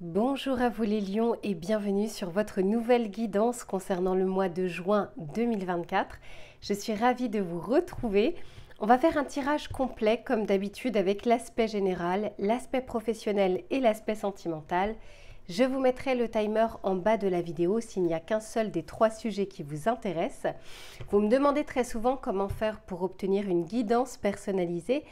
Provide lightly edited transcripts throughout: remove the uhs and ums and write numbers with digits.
Bonjour à vous les lions et bienvenue sur votre nouvelle guidance concernant le mois de juin 2024. Je suis ravie de vous retrouver. On va faire un tirage complet comme d'habitude avec l'aspect général, l'aspect professionnel et l'aspect sentimental. Je vous mettrai le timer en bas de la vidéo s'il n'y a qu'un seul des 3 sujets qui vous intéressent. Vous me demandez très souvent comment faire pour obtenir une guidance personnalisée.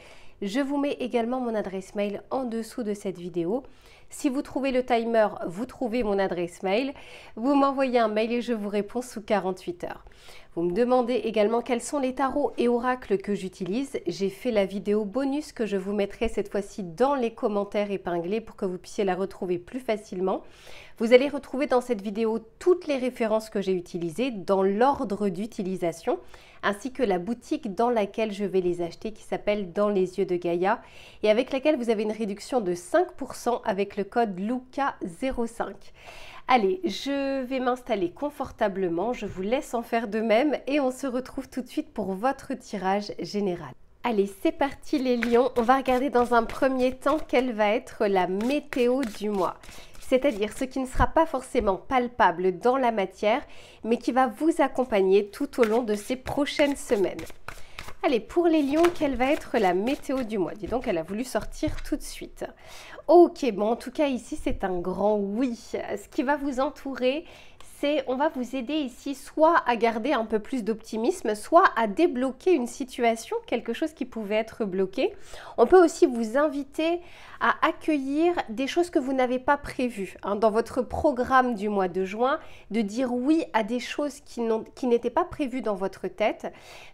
Je vous mets également mon adresse mail en dessous de cette vidéo. Si vous trouvez le timer, vous trouvez mon adresse mail. Vous m'envoyez un mail et je vous réponds sous 48 heures. Vous me demandez également quels sont les tarots et oracles que j'utilise. J'ai fait la vidéo bonus que je vous mettrai cette fois-ci dans les commentaires épinglés pour que vous puissiez la retrouver plus facilement. Vous allez retrouver dans cette vidéo toutes les références que j'ai utilisées dans l'ordre d'utilisation, ainsi que la boutique dans laquelle je vais les acheter qui s'appelle Dans les yeux de Gaïa et avec laquelle vous avez une réduction de 5% avec le code LUCA05. Allez, je vais m'installer confortablement, je vous laisse en faire de même et on se retrouve tout de suite pour votre tirage général. Allez, c'est parti les lions, on va regarder dans un premier temps quelle va être la météo du mois. C'est-à-dire ce qui ne sera pas forcément palpable dans la matière, mais qui va vous accompagner tout au long de ces prochaines semaines. Allez, pour les lions, quelle va être la météo du mois? Dis donc, elle a voulu sortir tout de suite. Ok, bon, en tout cas, ici, c'est un grand oui. Ce qui va vous entourer, on va vous aider ici soit à garder un peu plus d'optimisme, soit à débloquer une situation, quelque chose qui pouvait être bloqué. On peut aussi vous inviter à accueillir des choses que vous n'avez pas prévues dans votre programme du mois de juin, de dire oui à des choses qui n'étaient pas prévues dans votre tête,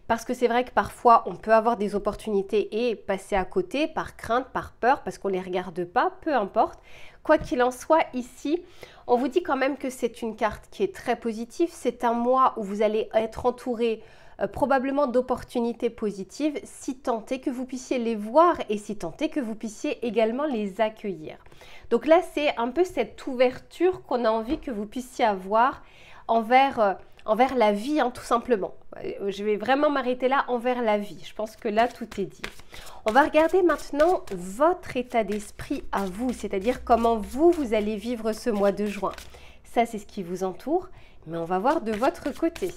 parce que c'est vrai que parfois on peut avoir des opportunités et passer à côté par crainte, par peur, parce qu'on ne les regarde pas, peu importe. Quoi qu'il en soit, ici, on vous dit quand même que c'est une carte qui est très positive. C'est un mois où vous allez être entouré probablement d'opportunités positives, si tant est que vous puissiez les voir et si tant est que vous puissiez également les accueillir. Donc là, c'est un peu cette ouverture qu'on a envie que vous puissiez avoir envers la vie, tout simplement. Je vais vraiment m'arrêter là, envers la vie. Je pense que là, tout est dit. On va regarder maintenant votre état d'esprit à vous, c'est-à-dire comment vous allez vivre ce mois de juin. Ça, c'est ce qui vous entoure, mais on va voir de votre côté.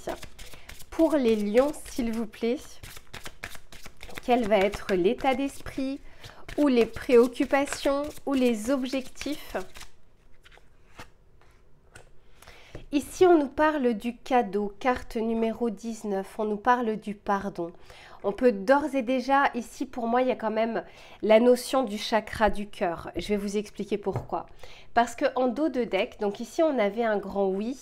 Pour les lions, s'il vous plaît, quel va être l'état d'esprit ou les préoccupations ou les objectifs? Ici, on nous parle du cadeau, carte numéro 19, on nous parle du pardon. On peut d'ores et déjà, ici pour moi, il y a quand même la notion du chakra du cœur. Je vais vous expliquer pourquoi. Parce qu'en dos de deck, donc ici on avait un grand oui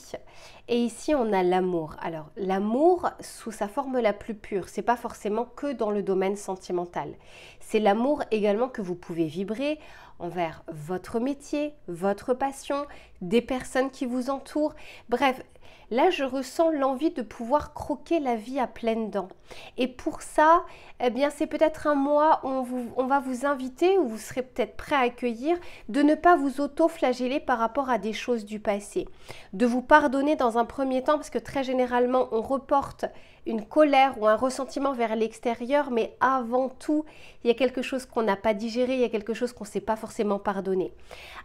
et ici on a l'amour. Alors l'amour sous sa forme la plus pure, c'est pas forcément que dans le domaine sentimental. C'est l'amour également que vous pouvez vibrer envers votre métier, votre passion, des personnes qui vous entourent. Bref, là, je ressens l'envie de pouvoir croquer la vie à pleines dents. Et pour ça, eh bien, c'est peut-être un mois où on va vous inviter, ou vous serez peut-être prêt à accueillir, de ne pas vous auto-flageller par rapport à des choses du passé. De vous pardonner dans un premier temps, parce que très généralement, on reporte une colère ou un ressentiment vers l'extérieur, mais avant tout, il y a quelque chose qu'on n'a pas digéré, il y a quelque chose qu'on ne s'est pas forcément pardonné.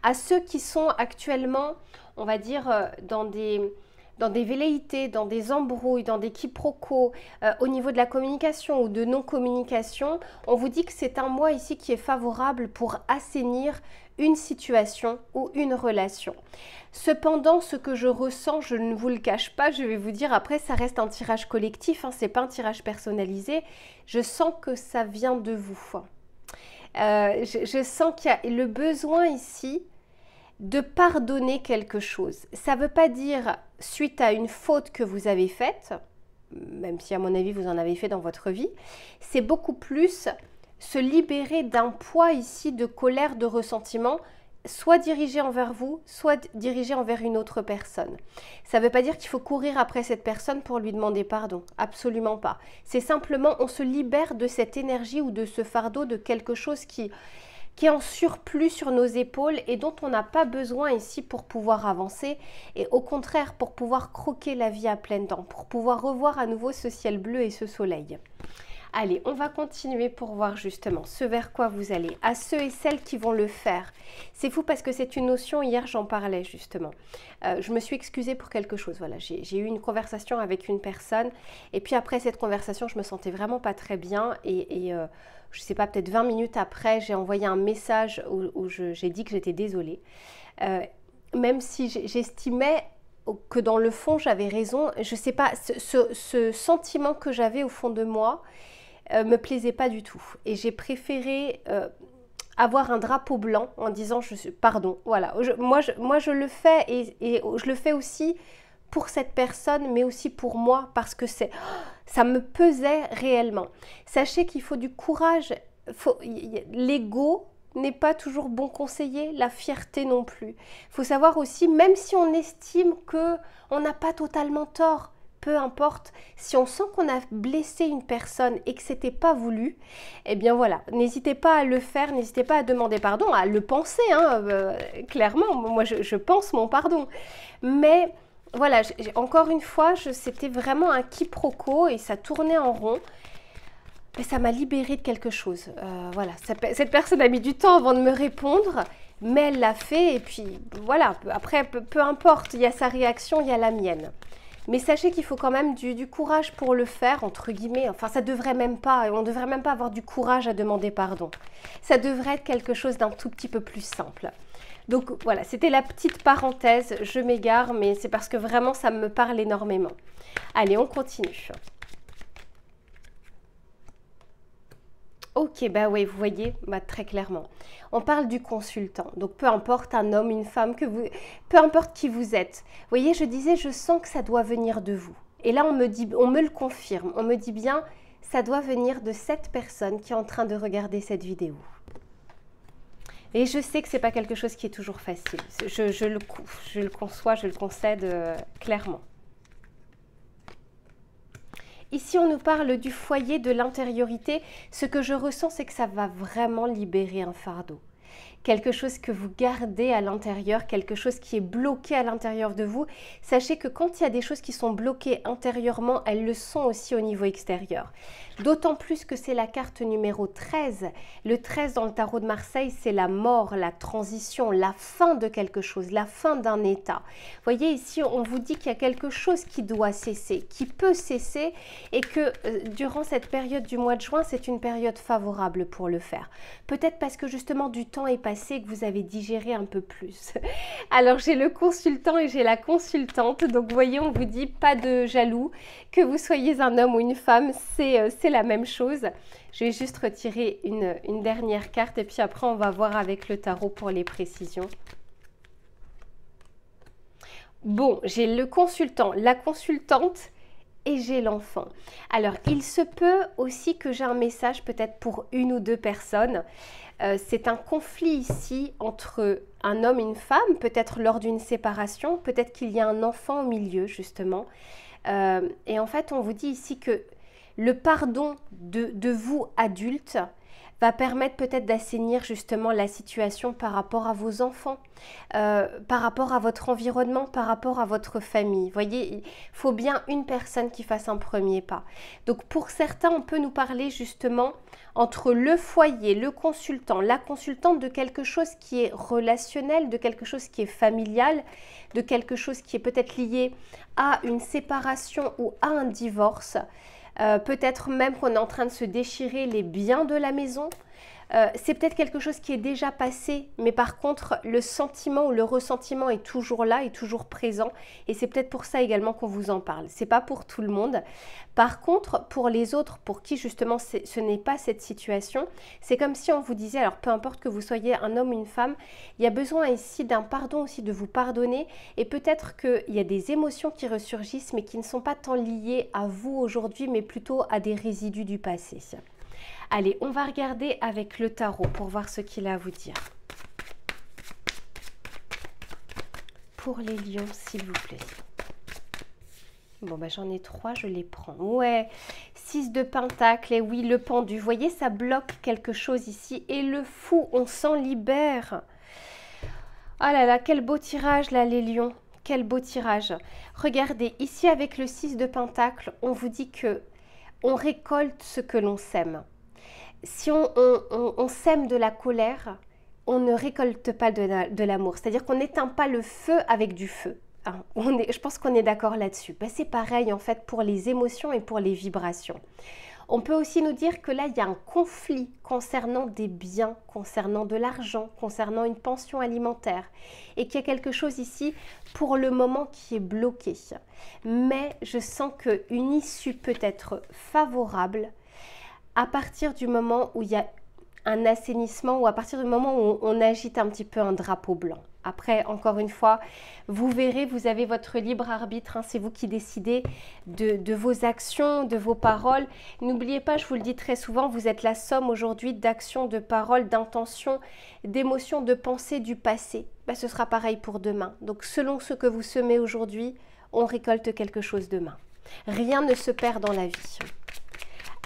À ceux qui sont actuellement, on va dire, dans des velléités, dans des embrouilles, dans des quiproquos, au niveau de la communication ou de non-communication, on vous dit que c'est un mois ici qui est favorable pour assainir une situation ou une relation. Cependant, ce que je ressens, je ne vous le cache pas, je vais vous dire, après ça reste un tirage collectif, c'est pas un tirage personnalisé, je sens que ça vient de vous. Je sens qu'il y a le besoin ici de pardonner quelque chose. Ça ne veut pas dire suite à une faute que vous avez faite, même si à mon avis vous en avez fait dans votre vie, c'est beaucoup plus se libérer d'un poids ici de colère, de ressentiment, soit dirigé envers vous, soit dirigé envers une autre personne. Ça ne veut pas dire qu'il faut courir après cette personne pour lui demander pardon, absolument pas. C'est simplement on se libère de cette énergie ou de ce fardeau, de quelque chose qui est en surplus sur nos épaules et dont on n'a pas besoin ici pour pouvoir avancer et au contraire pour pouvoir croquer la vie à pleines dents, pour pouvoir revoir à nouveau ce ciel bleu et ce soleil. Allez, on va continuer pour voir justement ce vers quoi vous allez. À ceux et celles qui vont le faire. C'est fou parce que c'est une notion, hier j'en parlais justement. Je me suis excusée pour quelque chose. Voilà, j'ai eu une conversation avec une personne et puis après cette conversation, je me sentais vraiment pas très bien et je sais pas, peut-être 20 minutes après, j'ai envoyé un message où j'ai dit que j'étais désolée. Même si j'estimais que dans le fond j'avais raison, je sais pas, ce sentiment que j'avais au fond de moi me plaisait pas du tout. Et j'ai préféré avoir un drapeau blanc en disant pardon. Voilà, moi je le fais et je le fais aussi pour cette personne, mais aussi pour moi parce que ça me pesait réellement. Sachez qu'il faut du courage. L'ego n'est pas toujours bon conseiller, la fierté non plus. Il faut savoir aussi, même si on estime que on n'a pas totalement tort, peu importe, si on sent qu'on a blessé une personne et que c'était pas voulu, eh bien voilà, n'hésitez pas à le faire, n'hésitez pas à demander pardon, à le penser, hein, clairement, moi je pense mon pardon. Mais voilà, encore une fois, c'était vraiment un quiproquo et ça tournait en rond. Et ça m'a libérée de quelque chose. Voilà, cette personne a mis du temps avant de me répondre, mais elle l'a fait et puis voilà, après peu importe, il y a sa réaction, il y a la mienne. Mais sachez qu'il faut quand même du courage pour le faire, entre guillemets. Enfin, ça devrait même pas, on ne devrait même pas avoir du courage à demander pardon. Ça devrait être quelque chose d'un tout petit peu plus simple. Donc voilà, c'était la petite parenthèse, je m'égare, mais c'est parce que vraiment ça me parle énormément. Allez, on continue. Ok, bah oui, vous voyez, bah très clairement. On parle du consultant, donc peu importe un homme, une femme, peu importe qui vous êtes. Vous voyez, je disais, je sens que ça doit venir de vous. Et là, on me le confirme, on me dit bien, ça doit venir de cette personne qui est en train de regarder cette vidéo. Et je sais que ce n'est pas quelque chose qui est toujours facile. Je le conçois, je le concède clairement. Ici, on nous parle du foyer, de l'intériorité. Ce que je ressens, c'est que ça va vraiment libérer un fardeau. Quelque chose que vous gardez à l'intérieur, quelque chose qui est bloqué à l'intérieur de vous. Sachez que quand il y a des choses qui sont bloquées intérieurement, elles le sont aussi au niveau extérieur. D'autant plus que c'est la carte numéro 13. Le 13 dans le tarot de Marseille, c'est la mort, la transition, la fin de quelque chose, la fin d'un état. Vous voyez ici, on vous dit qu'il y a quelque chose qui doit cesser, qui peut cesser et que durant cette période du mois de juin, c'est une période favorable pour le faire. Peut-être parce que justement du temps est passé, que vous avez digéré un peu plus. Alors j'ai le consultant et j'ai la consultante, donc vous voyez, on vous dit pas de jaloux, que vous soyez un homme ou une femme, c'est la même chose. Je vais juste retirer une dernière carte et puis après on va voir avec le tarot pour les précisions. Bon, j'ai le consultant, la consultante et j'ai l'enfant. Alors, il se peut aussi que j'ai un message peut-être pour une ou deux personnes. C'est un conflit ici entre un homme et une femme, peut-être lors d'une séparation, peut-être qu'il y a un enfant au milieu justement. Et en fait, on vous dit ici que le pardon de vous, adultes, va permettre peut-être d'assainir justement la situation par rapport à vos enfants, par rapport à votre environnement, par rapport à votre famille. Vous voyez, il faut bien une personne qui fasse un premier pas. Donc pour certains, on peut nous parler justement entre le foyer, le consultant, la consultante de quelque chose qui est relationnel, de quelque chose qui est familial, de quelque chose qui est peut-être lié à une séparation ou à un divorce. Peut-être même qu'on est en train de se déchirer les biens de la maison. C'est peut-être quelque chose qui est déjà passé, mais par contre, le sentiment ou le ressentiment est toujours là, est toujours présent. Et c'est peut-être pour ça également qu'on vous en parle. Ce n'est pas pour tout le monde. Par contre, pour les autres, pour qui justement ce n'est pas cette situation, c'est comme si on vous disait, alors peu importe que vous soyez un homme ou une femme, il y a besoin ici d'un pardon aussi, de vous pardonner. Et peut-être qu'il y a des émotions qui ressurgissent, mais qui ne sont pas tant liées à vous aujourd'hui, mais plutôt à des résidus du passé. Allez, on va regarder avec le tarot pour voir ce qu'il a à vous dire. Pour les lions, s'il vous plaît. Bon, ben j'en ai 3, je les prends. Ouais, 6 de pentacle, et oui, le pendu. Vous voyez, ça bloque quelque chose ici. Et le fou, on s'en libère. Oh là là, quel beau tirage là, les lions. Quel beau tirage. Regardez, ici avec le 6 de pentacle, on vous dit que on récolte ce que l'on sème. Si on sème de la colère, on ne récolte pas de l'amour. C'est-à-dire qu'on n'éteint pas le feu avec du feu. Hein. Je pense qu'on est d'accord là-dessus. Ben, c'est pareil en fait pour les émotions et pour les vibrations. On peut aussi nous dire que là, il y a un conflit concernant des biens, concernant de l'argent, concernant une pension alimentaire et qu'il y a quelque chose ici pour le moment qui est bloqué. Mais je sens qu'une issue peut être favorable à partir du moment où il y a un assainissement ou à partir du moment où on agite un petit peu un drapeau blanc. Après, encore une fois, vous verrez, vous avez votre libre arbitre, hein, c'est vous qui décidez de vos actions, de vos paroles. N'oubliez pas, je vous le dis très souvent, vous êtes la somme aujourd'hui d'actions, de paroles, d'intentions, d'émotions, de pensées du passé. Ben, ce sera pareil pour demain. Donc selon ce que vous semez aujourd'hui, on récolte quelque chose demain. Rien ne se perd dans la vie.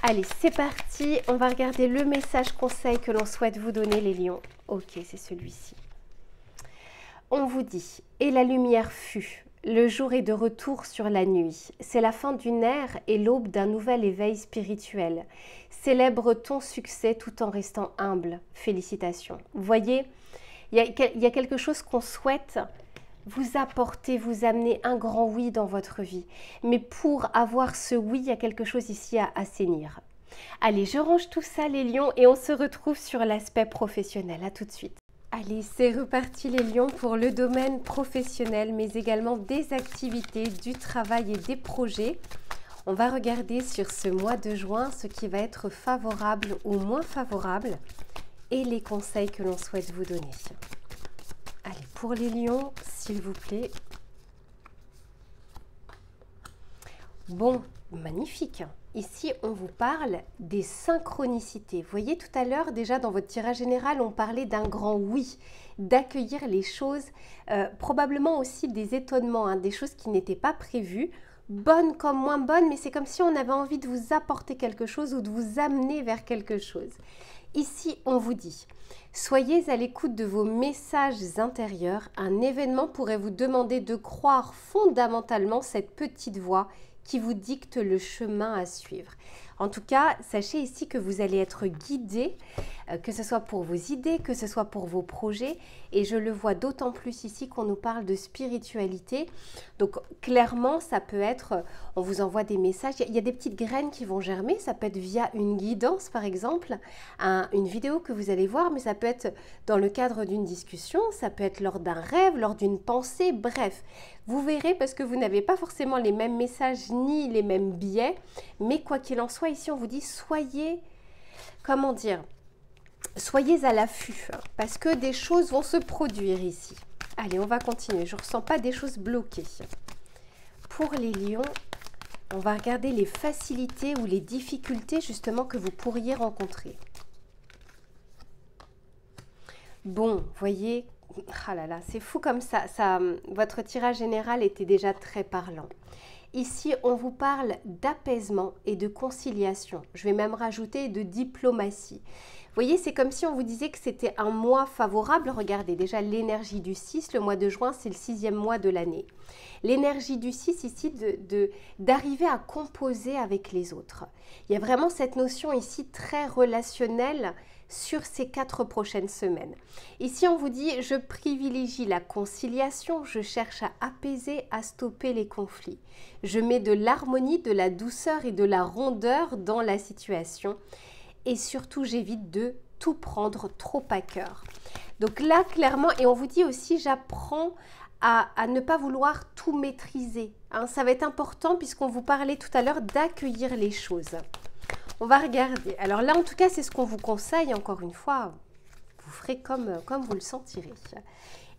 Allez, c'est parti, on va regarder le message conseil que l'on souhaite vous donner les lions. Ok, c'est celui-ci. On vous dit, et la lumière fut, le jour est de retour sur la nuit. C'est la fin d'une ère et l'aube d'un nouvel éveil spirituel. Célèbre ton succès tout en restant humble. Félicitations. Vous voyez, il y a quelque chose qu'on souhaite vous apporter, vous amener un grand oui dans votre vie. Mais pour avoir ce oui, il y a quelque chose ici à assainir. Allez, je range tout ça les lions et on se retrouve sur l'aspect professionnel. À tout de suite. Allez, c'est reparti les lions pour le domaine professionnel, mais également des activités, du travail et des projets. On va regarder sur ce mois de juin ce qui va être favorable ou moins favorable et les conseils que l'on souhaite vous donner. Allez, pour les lions, s'il vous plaît. Bon, magnifique. Ici, on vous parle des synchronicités. Vous voyez, tout à l'heure, déjà dans votre tirage général, on parlait d'un grand oui, d'accueillir les choses, probablement aussi des étonnements, hein, des choses qui n'étaient pas prévues, bonnes comme moins bonnes, mais c'est comme si on avait envie de vous apporter quelque chose ou de vous amener vers quelque chose. Ici, on vous dit, soyez à l'écoute de vos messages intérieurs. Un événement pourrait vous demander de croire fondamentalement cette petite voix qui vous dicte le chemin à suivre. En tout cas, sachez ici que vous allez être guidé, que ce soit pour vos idées, que ce soit pour vos projets. Et je le vois d'autant plus ici qu'on nous parle de spiritualité. Donc clairement, ça peut être, on vous envoie des messages. Il y a des petites graines qui vont germer. Ça peut être via une guidance, par exemple, une vidéo que vous allez voir. Mais ça peut être dans le cadre d'une discussion. Ça peut être lors d'un rêve, lors d'une pensée. Bref, vous verrez parce que vous n'avez pas forcément les mêmes messages ni les mêmes biais. Mais quoi qu'il en soit, ici, on vous dit soyez, comment dire, soyez à l'affût parce que des choses vont se produire ici. Allez, on va continuer. Je ne ressens pas des choses bloquées. Pour les lions, on va regarder les facilités ou les difficultés justement que vous pourriez rencontrer. Bon, voyez, ah là là, c'est fou comme ça. Votre tirage général était déjà très parlant. Ici, on vous parle d'apaisement et de conciliation. Je vais même rajouter de diplomatie. Vous voyez, c'est comme si on vous disait que c'était un mois favorable. Regardez, déjà l'énergie du 6, le mois de juin, c'est le 6e mois de l'année. L'énergie du 6 ici, d'arriver à composer avec les autres. Il y a vraiment cette notion ici très relationnelle sur ces 4 prochaines semaines. Ici, on vous dit, je privilégie la conciliation, je cherche à apaiser, à stopper les conflits. Je mets de l'harmonie, de la douceur et de la rondeur dans la situation. Et surtout, j'évite de tout prendre trop à cœur. Donc là, clairement, et on vous dit aussi, j'apprends à ne pas vouloir tout maîtriser. Hein, ça va être important puisqu'on vous parlait tout à l'heure d'accueillir les choses. On va regarder. Alors là, en tout cas, c'est ce qu'on vous conseille. Encore une fois, vous ferez comme vous le sentirez.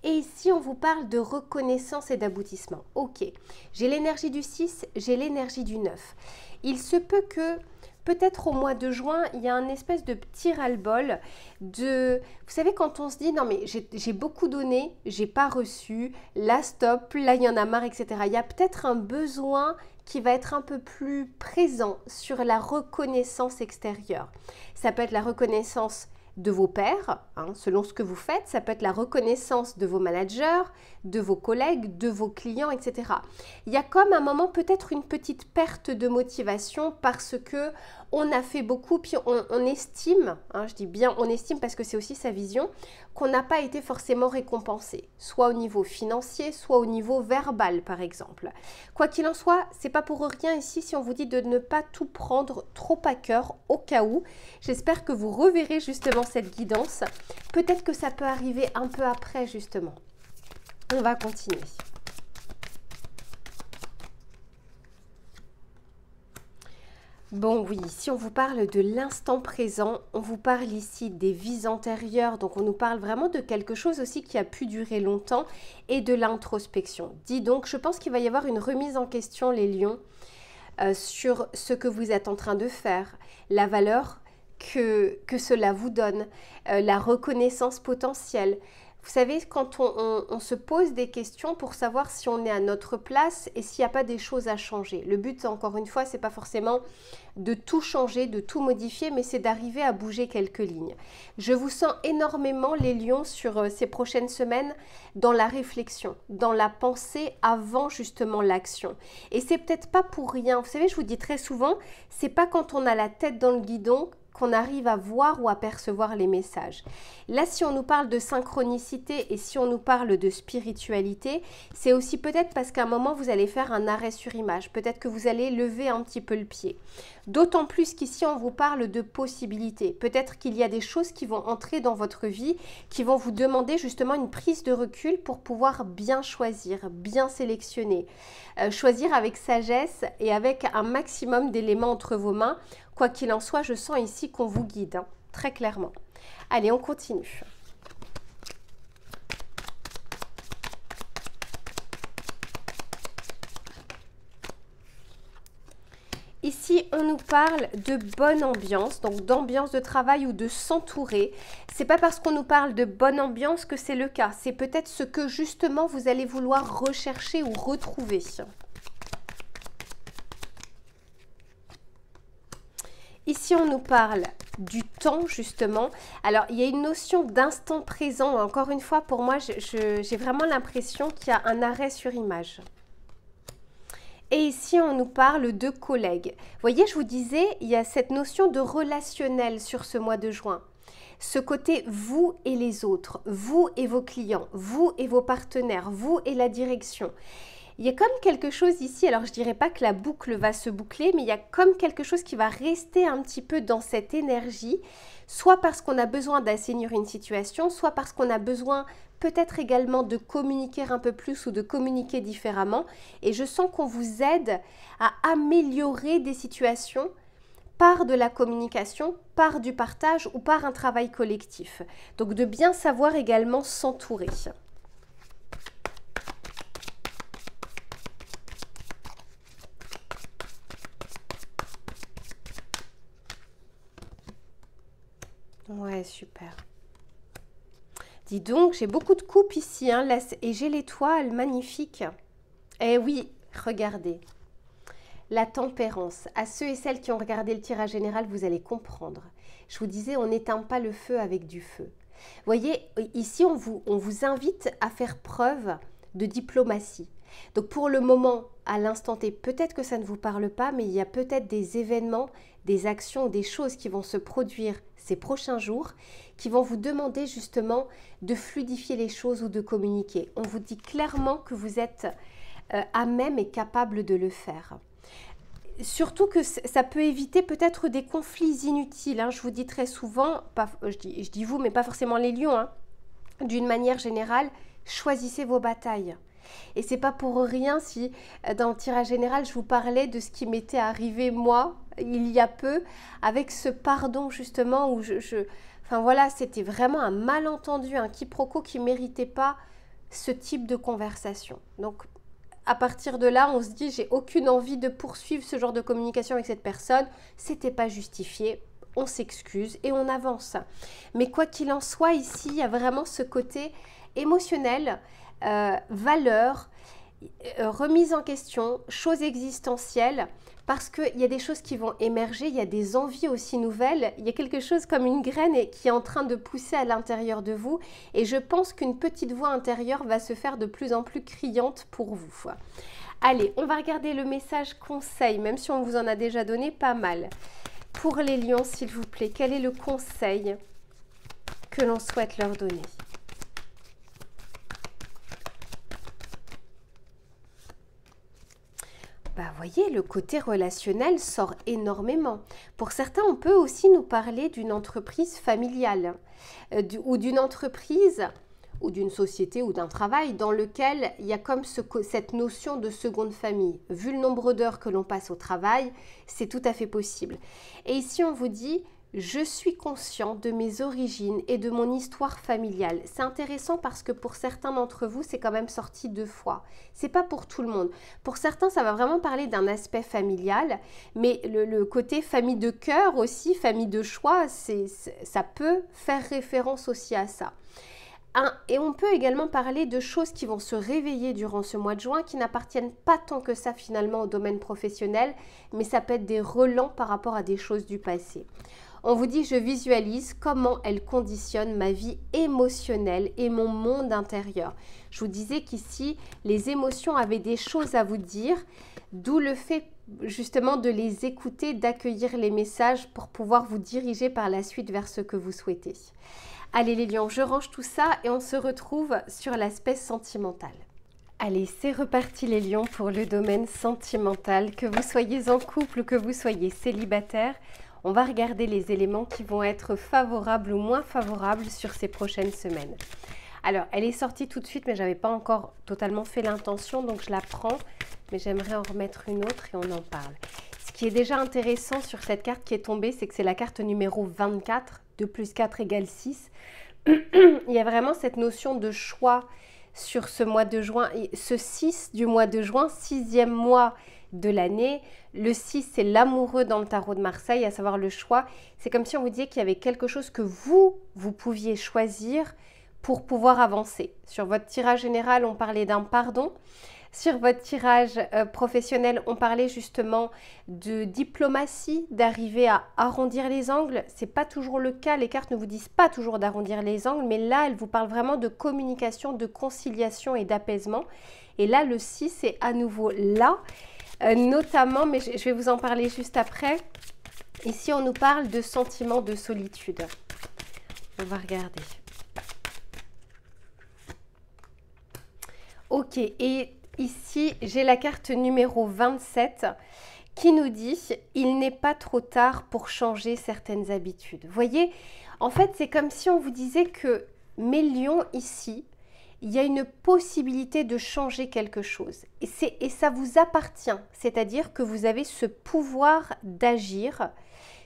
Et ici, on vous parle de reconnaissance et d'aboutissement. Ok, j'ai l'énergie du 6, j'ai l'énergie du 9. Il se peut que, peut-être au mois de juin, il y a un espèce de petit ras-le-bol de... Vous savez, quand on se dit, non mais j'ai beaucoup donné, j'ai pas reçu, là stop, là il y en a marre, etc. Il y a peut-être un besoin qui va être un peu plus présent sur la reconnaissance extérieure. Ça peut être la reconnaissance de vos pairs, hein, selon ce que vous faites. Ça peut être la reconnaissance de vos managers, de vos collègues, de vos clients, etc. Il y a comme un moment peut-être une petite perte de motivation parce que on a fait beaucoup, puis on estime, hein, je dis bien on estime parce que c'est aussi sa vision, qu'on n'a pas été forcément récompensé, soit au niveau financier, soit au niveau verbal par exemple. Quoi qu'il en soit, c'est pas pour rien ici si on vous dit de ne pas tout prendre trop à cœur au cas où. J'espère que vous reverrez justement cette guidance. Peut-être que ça peut arriver un peu après justement. On va continuer. Bon oui, si on vous parle de l'instant présent, on vous parle ici des vies antérieures, donc on nous parle vraiment de quelque chose aussi qui a pu durer longtemps et de l'introspection. Dis donc, je pense qu'il va y avoir une remise en question les lions sur ce que vous êtes en train de faire, la valeur que cela vous donne, la reconnaissance potentielle. Vous savez, quand on se pose des questions pour savoir si on est à notre place et s'il n'y a pas des choses à changer. Le but, encore une fois, c'est pas forcément de tout changer, de tout modifier, mais c'est d'arriver à bouger quelques lignes. Je vous sens énormément, les lions, sur ces prochaines semaines, dans la réflexion, dans la pensée avant justement l'action. Et c'est peut-être pas pour rien. Vous savez, je vous dis très souvent, c'est pas quand on a la tête dans le guidon qu'on arrive à voir ou à percevoir les messages. Là, si on nous parle de synchronicité et si on nous parle de spiritualité, c'est aussi peut-être parce qu'à un moment, vous allez faire un arrêt sur image. Peut-être que vous allez lever un petit peu le pied. D'autant plus qu'ici, on vous parle de possibilités. Peut-être qu'il y a des choses qui vont entrer dans votre vie, qui vont vous demander justement une prise de recul pour pouvoir bien choisir, bien sélectionner. Choisir avec sagesse et avec un maximum d'éléments entre vos mains. Quoi qu'il en soit, je sens ici qu'on vous guide, hein, très clairement. Allez, on continue. Ici, on nous parle de bonne ambiance, donc d'ambiance de travail ou de s'entourer. C'est pas parce qu'on nous parle de bonne ambiance que c'est le cas. C'est peut-être ce que justement vous allez vouloir rechercher ou retrouver. Ici, on nous parle du temps, justement. Alors, il y a une notion d'instant présent. Encore une fois, pour moi, j'ai vraiment l'impression qu'il y a un arrêt sur image. Et ici, on nous parle de collègues. Vous voyez, je vous disais, il y a cette notion de relationnel sur ce mois de juin. Ce côté vous et les autres, vous et vos clients, vous et vos partenaires, vous et la direction. Il y a comme quelque chose ici, alors je ne dirais pas que la boucle va se boucler, mais il y a comme quelque chose qui va rester un petit peu dans cette énergie, soit parce qu'on a besoin d'assainir une situation, soit parce qu'on a besoin peut-être également de communiquer un peu plus ou de communiquer différemment. Et je sens qu'on vous aide à améliorer des situations par de la communication, par du partage ou par un travail collectif. Donc de bien savoir également s'entourer. Ouais, super. Dis donc, j'ai beaucoup de coupes ici, hein, là, et j'ai l'étoile magnifique. Eh oui, regardez. La tempérance. À ceux et celles qui ont regardé le tirage général, vous allez comprendre. Je vous disais, on n'éteint pas le feu avec du feu. Vous voyez, ici, on vous invite à faire preuve de diplomatie. Donc pour le moment, à l'instant T, peut-être que ça ne vous parle pas, mais il y a peut-être des événements, des actions, des choses qui vont se produire ces prochains jours, qui vont vous demander justement de fluidifier les choses ou de communiquer. On vous dit clairement que vous êtes à même et capable de le faire. Surtout que ça peut éviter peut-être des conflits inutiles. Hein. Je vous dis très souvent, je dis vous, mais pas forcément les lions, hein. D'une manière générale, choisissez vos batailles. Et c'est pas pour rien si dans le tirage général, je vous parlais de ce qui m'était arrivé moi, il y a peu, avec ce pardon justement où enfin voilà, c'était vraiment un malentendu, un quiproquo qui ne méritait pas ce type de conversation. Donc à partir de là, on se dit, j'ai aucune envie de poursuivre ce genre de communication avec cette personne, c'était pas justifié, on s'excuse et on avance. Mais quoi qu'il en soit, ici, il y a vraiment ce côté émotionnel, valeur. remise en question, choses existentielles, parce qu'il y a des choses qui vont émerger, il y a des envies aussi nouvelles, il y a quelque chose comme une graine qui est en train de pousser à l'intérieur de vous, et je pense qu'une petite voix intérieure va se faire de plus en plus criante pour vous. Allez, on va regarder le message conseil, même si on vous en a déjà donné pas mal. Pour les lions, s'il vous plaît, quel est le conseil que l'on souhaite leur donner ? Voyez, le côté relationnel sort énormément. Pour certains, on peut aussi nous parler d'une entreprise familiale ou d'une entreprise ou d'une société ou d'un travail dans lequel il y a comme cette notion de seconde famille. Vu le nombre d'heures que l'on passe au travail, c'est tout à fait possible. Et ici, on vous dit... Je suis conscient de mes origines et de mon histoire familiale. C'est intéressant parce que pour certains d'entre vous, c'est quand même sorti 2 fois. C'est pas pour tout le monde. Pour certains, ça va vraiment parler d'un aspect familial, mais le côté famille de cœur aussi, famille de choix, ça peut faire référence aussi à ça. Et on peut également parler de choses qui vont se réveiller durant ce mois de juin, qui n'appartiennent pas tant que ça finalement au domaine professionnel, mais ça peut être des relents par rapport à des choses du passé. On vous dit, je visualise comment elle conditionne ma vie émotionnelle et mon monde intérieur. Je vous disais qu'ici, les émotions avaient des choses à vous dire, d'où le fait justement de les écouter, d'accueillir les messages pour pouvoir vous diriger par la suite vers ce que vous souhaitez. Allez les lions, je range tout ça et on se retrouve sur l'aspect sentimental. Allez, c'est reparti les lions pour le domaine sentimental. Que vous soyez en couple ou que vous soyez célibataire, on va regarder les éléments qui vont être favorables ou moins favorables sur ces prochaines semaines. Alors, elle est sortie tout de suite, mais je n'avais pas encore totalement fait l'intention, donc je la prends. Mais j'aimerais en remettre une autre et on en parle. Ce qui est déjà intéressant sur cette carte qui est tombée, c'est que c'est la carte numéro 24. 2 plus 4 égale 6. Il y a vraiment cette notion de choix sur ce mois de juin. Ce 6 du mois de juin, 6e mois de l'année. Le 6, c'est l'amoureux dans le tarot de Marseille, à savoir le choix. C'est comme si on vous disait qu'il y avait quelque chose que vous pouviez choisir pour pouvoir avancer. Sur votre tirage général, on parlait d'un pardon. Sur votre tirage professionnel, on parlait justement de diplomatie, d'arriver à arrondir les angles. Ce n'est pas toujours le cas, les cartes ne vous disent pas toujours d'arrondir les angles, mais là, elles vous parlent vraiment de communication, de conciliation et d'apaisement. Et là, le 6 est à nouveau là, notamment, mais je vais vous en parler juste après. Ici, on nous parle de sentiment de solitude. On va regarder. Ok, et ici, j'ai la carte numéro 27 qui nous dit « Il n'est pas trop tard pour changer certaines habitudes ». Vous voyez, en fait, c'est comme si on vous disait que mes lions ici, il y a une possibilité de changer quelque chose. Et ça vous appartient, c'est-à-dire que vous avez ce pouvoir d'agir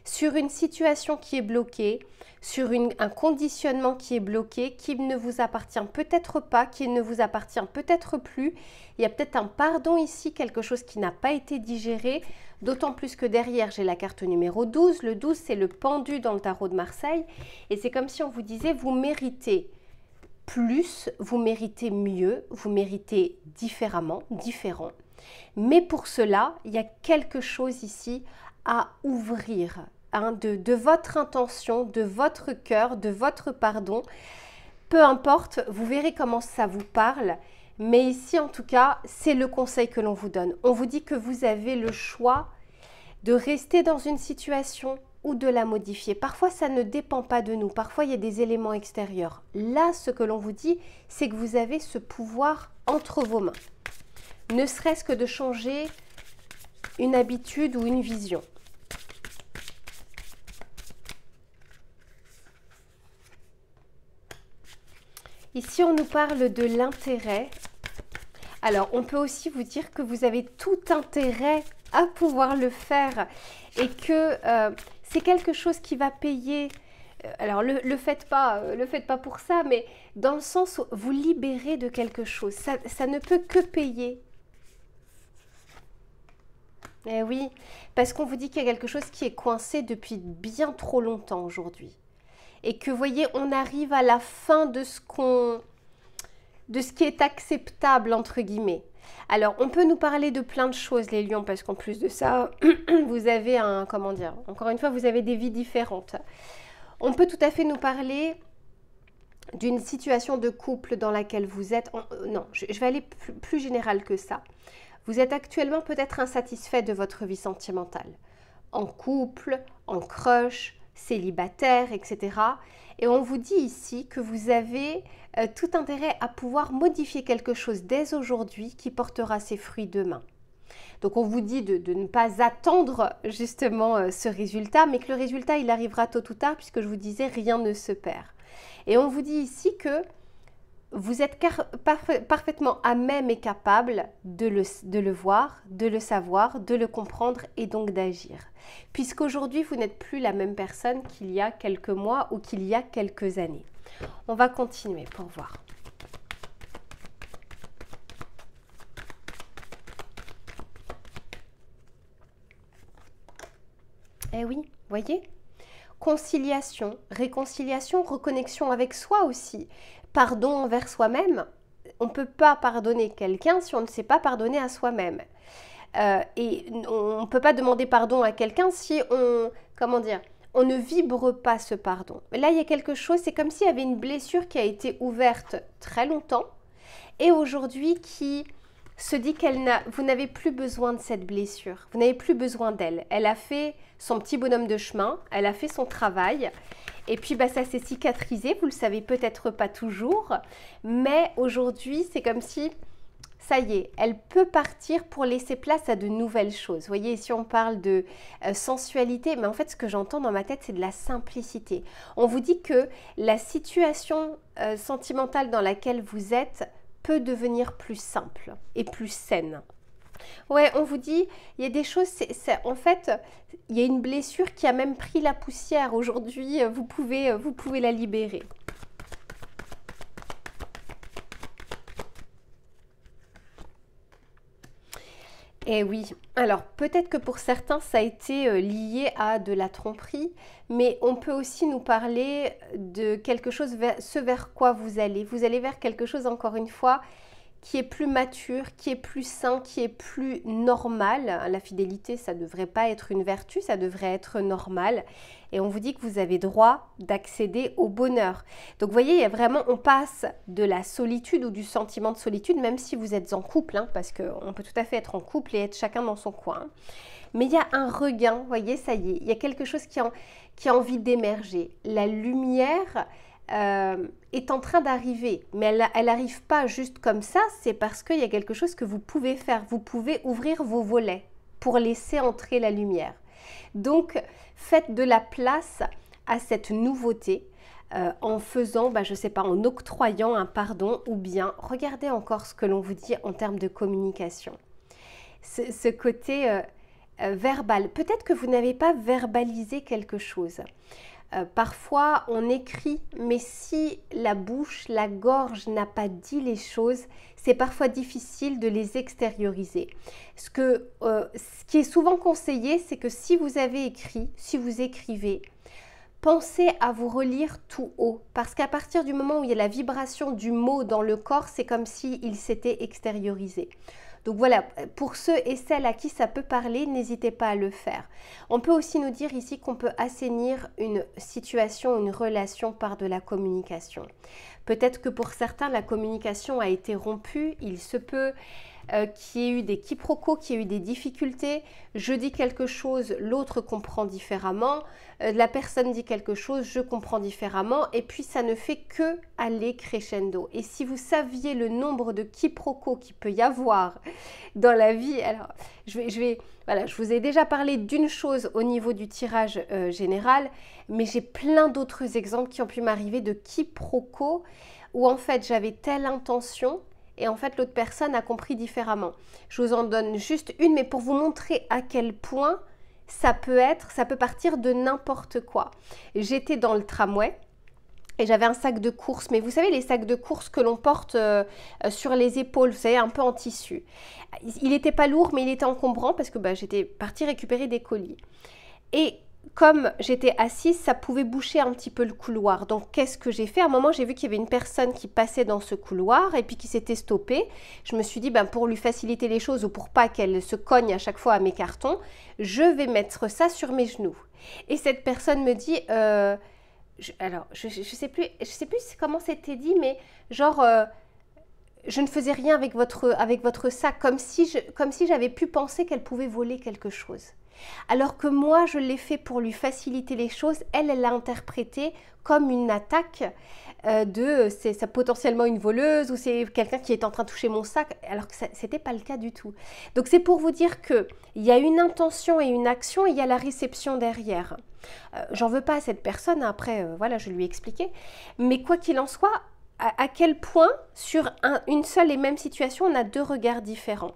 sur une situation qui est bloquée, sur un conditionnement qui est bloqué, qui ne vous appartient peut-être pas, qui ne vous appartient peut-être plus. Il y a peut-être un pardon ici, quelque chose qui n'a pas été digéré, d'autant plus que derrière, j'ai la carte numéro 12. Le 12, c'est le pendu dans le tarot de Marseille. Et c'est comme si on vous disait, vous méritez plus, vous méritez mieux, vous méritez différemment, différent. Mais pour cela, il y a quelque chose ici à ouvrir. De votre intention, de votre cœur, de votre pardon. Peu importe, vous verrez comment ça vous parle. Mais ici, en tout cas, c'est le conseil que l'on vous donne. On vous dit que vous avez le choix de rester dans une situation ou de la modifier. Parfois, ça ne dépend pas de nous. Parfois, il y a des éléments extérieurs. Là, ce que l'on vous dit, c'est que vous avez ce pouvoir entre vos mains. Ne serait-ce que de changer une habitude ou une vision. Ici, on nous parle de l'intérêt. Alors, on peut aussi vous dire que vous avez tout intérêt à pouvoir le faire et que c'est quelque chose qui va payer. Alors, le faites pas pour ça, mais dans le sens où vous libérez de quelque chose. Ça ne peut que payer. Eh oui, parce qu'on vous dit qu'il y a quelque chose qui est coincé depuis bien trop longtemps aujourd'hui. Et que, vous voyez, on arrive à la fin de ce qui est acceptable, entre guillemets. Alors, on peut nous parler de plein de choses, les lions, parce qu'en plus de ça, vous avez comment dire, encore une fois, vous avez des vies différentes. On peut tout à fait nous parler d'une situation de couple dans laquelle vous êtes... non, je vais aller plus général que ça. Vous êtes actuellement peut-être insatisfait de votre vie sentimentale. En couple, en crush, célibataire, etc. Et on vous dit ici que vous avez tout intérêt à pouvoir modifier quelque chose dès aujourd'hui qui portera ses fruits demain. Donc on vous dit de ne pas attendre justement ce résultat, mais que le résultat il arrivera tôt ou tard, puisque je vous disais rien ne se perd. Et on vous dit ici que vous êtes parfaitement à même et capable de le voir, de le savoir, de le comprendre et donc d'agir. Puisqu'aujourd'hui, vous n'êtes plus la même personne qu'il y a quelques mois ou qu'il y a quelques années. On va continuer pour voir. Eh oui, voyez ? Conciliation, réconciliation, reconnexion avec soi aussi. Pardon envers soi-même. On ne peut pas pardonner quelqu'un si on ne sait pas pardonner à soi-même. Et on ne peut pas demander pardon à quelqu'un si on, comment dire, on ne vibre pas ce pardon. Mais là, il y a quelque chose, c'est comme s'il y avait une blessure qui a été ouverte très longtemps et aujourd'hui qui se dit vous n'avez plus besoin de cette blessure, vous n'avez plus besoin d'elle. Elle a fait son petit bonhomme de chemin, elle a fait son travail et puis ça s'est cicatrisé, vous le savez peut-être pas toujours, mais aujourd'hui c'est comme si, ça y est, elle peut partir pour laisser place à de nouvelles choses. Vous voyez, ici on parle de sensualité, mais en fait ce que j'entends dans ma tête c'est de la simplicité. On vous dit que la situation sentimentale dans laquelle vous êtes peut devenir plus simple et plus saine. Ouais, on vous dit, il y a des choses, en fait, il y a une blessure qui a même pris la poussière. Aujourd'hui, vous pouvez la libérer. Eh oui, alors peut-être que pour certains ça a été lié à de la tromperie, mais on peut aussi nous parler de quelque chose, ce vers quoi vous allez. Vous allez vers quelque chose, encore une fois, qui est plus mature, qui est plus sain, qui est plus normal. La fidélité, ça ne devrait pas être une vertu, ça devrait être normal. Et on vous dit que vous avez droit d'accéder au bonheur. Donc vous voyez, il y a vraiment, on passe de la solitude ou du sentiment de solitude, même si vous êtes en couple, hein, parce qu'on peut tout à fait être en couple et être chacun dans son coin. Mais il y a un regain, vous voyez, ça y est, il y a quelque chose qui a envie d'émerger. La lumière est en train d'arriver, mais elle n'arrive pas juste comme ça, c'est parce qu'il y a quelque chose que vous pouvez faire. Vous pouvez ouvrir vos volets pour laisser entrer la lumière. Donc, faites de la place à cette nouveauté en faisant, je ne sais pas, en octroyant un pardon ou bien, regardez encore ce que l'on vous dit en termes de communication. Ce côté verbal, peut-être que vous n'avez pas verbalisé quelque chose. Parfois, on écrit, mais si la bouche, la gorge n'a pas dit les choses, c'est parfois difficile de les extérioriser. Ce qui est souvent conseillé, c'est que si vous avez écrit, si vous écrivez, pensez à vous relire tout haut. Parce qu'à partir du moment où il y a la vibration du mot dans le corps, c'est comme s'il s'était extériorisé. Donc voilà, pour ceux et celles à qui ça peut parler, n'hésitez pas à le faire. On peut aussi nous dire ici qu'on peut assainir une situation, une relation par de la communication. Peut-être que pour certains, la communication a été rompue. Il se peut qu'il y ait eu des quiproquos, qu'il y ait eu des difficultés. Je dis quelque chose, l'autre comprend différemment. La personne dit quelque chose, je comprends différemment. Et puis, ça ne fait que aller crescendo. Et si vous saviez le nombre de quiproquos qu'il peut y avoir dans la vie, alors voilà, je vous ai déjà parlé d'une chose au niveau du tirage général, mais j'ai plein d'autres exemples qui ont pu m'arriver de quiproquos où en fait j'avais telle intention et en fait l'autre personne a compris différemment. Je vous en donne juste une, mais pour vous montrer à quel point ça peut partir de n'importe quoi. J'étais dans le tramway et j'avais un sac de courses, mais vous savez les sacs de courses que l'on porte sur les épaules, vous savez, un peu en tissu. Il n'était pas lourd, mais il était encombrant parce que j'étais partie récupérer des colis. Et comme j'étais assise, ça pouvait boucher un petit peu le couloir. Donc, qu'est-ce que j'ai fait? À un moment, j'ai vu qu'il y avait une personne qui passait dans ce couloir et puis qui s'était stoppée. Je me suis dit, ben, pour lui faciliter les choses ou pour pas qu'elle se cogne à chaque fois à mes cartons, je vais mettre ça sur mes genoux. Et cette personne me dit, alors, je sais plus comment c'était dit, mais genre, je ne faisais rien avec votre sac, comme si j'avais pu penser qu'elle pouvait voler quelque chose. Alors que moi, je l'ai fait pour lui faciliter les choses. Elle l'a interprété comme une attaque c'est potentiellement une voleuse ou c'est quelqu'un qui est en train de toucher mon sac, alors que ce n'était pas le cas du tout. Donc c'est pour vous dire qu'il y a une intention et une action et il y a la réception derrière. J'en veux pas à cette personne, après, voilà, je lui ai expliqué. Mais quoi qu'il en soit, à quel point sur une seule et même situation, on a deux regards différents.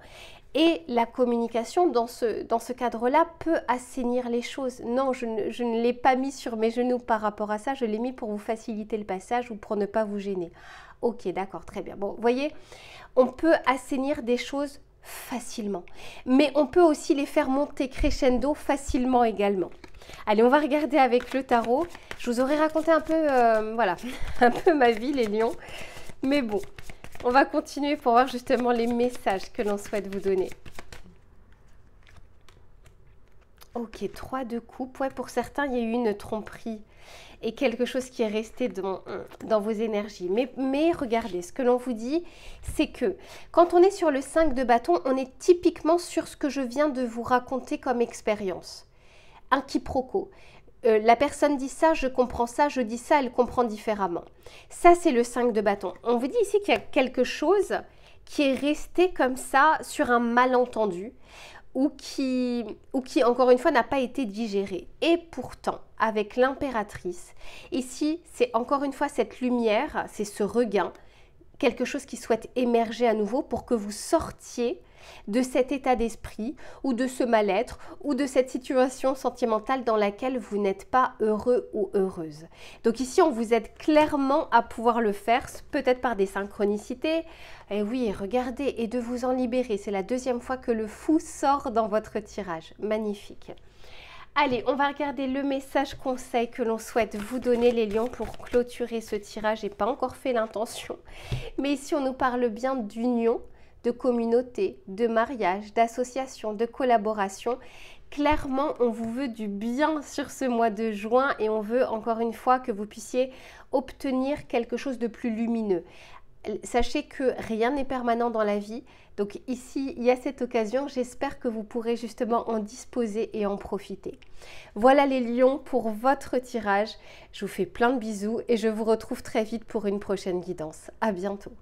Et la communication dans ce cadre-là peut assainir les choses. Non, je ne l'ai pas mis sur mes genoux par rapport à ça, je l'ai mis pour vous faciliter le passage ou pour ne pas vous gêner. Ok, d'accord, très bien. Bon, vous voyez, on peut assainir des choses facilement, mais on peut aussi les faire monter crescendo facilement également. Allez, on va regarder avec le tarot. Je vous aurais raconté un peu, voilà, un peu ma vie, les lions, mais bon. On va continuer pour voir justement les messages que l'on souhaite vous donner. Ok, 3 de coupe. Ouais, pour certains, il y a eu une tromperie et quelque chose qui est resté dans vos énergies. Mais regardez, ce que l'on vous dit, c'est que quand on est sur le 5 de bâton, on est typiquement sur ce que je viens de vous raconter comme expérience. Un quiproquo. La personne dit ça, je comprends ça, je dis ça, elle comprend différemment. Ça, c'est le 5 de bâton. On vous dit ici qu'il y a quelque chose qui est resté comme ça sur un malentendu ou qui encore une fois, n'a pas été digéré. Et pourtant, avec l'impératrice, ici, c'est encore une fois cette lumière, c'est ce regain, quelque chose qui souhaite émerger à nouveau pour que vous sortiez de cet état d'esprit ou de ce mal-être ou de cette situation sentimentale dans laquelle vous n'êtes pas heureux ou heureuse. Donc ici, on vous aide clairement à pouvoir le faire, peut-être par des synchronicités. Et oui, regardez, et de vous en libérer. C'est la deuxième fois que le fou sort dans votre tirage. Magnifique. Allez, on va regarder le message conseil que l'on souhaite vous donner, les lions, pour clôturer ce tirage. Je n'ai pas encore fait l'intention. Mais ici, on nous parle bien d'union, de communauté, de mariage, d'association, de collaboration. Clairement, on vous veut du bien sur ce mois de juin et on veut encore une fois que vous puissiez obtenir quelque chose de plus lumineux. Sachez que rien n'est permanent dans la vie. Donc ici, il y a cette occasion. J'espère que vous pourrez justement en disposer et en profiter. Voilà les lions pour votre tirage. Je vous fais plein de bisous et je vous retrouve très vite pour une prochaine guidance. À bientôt.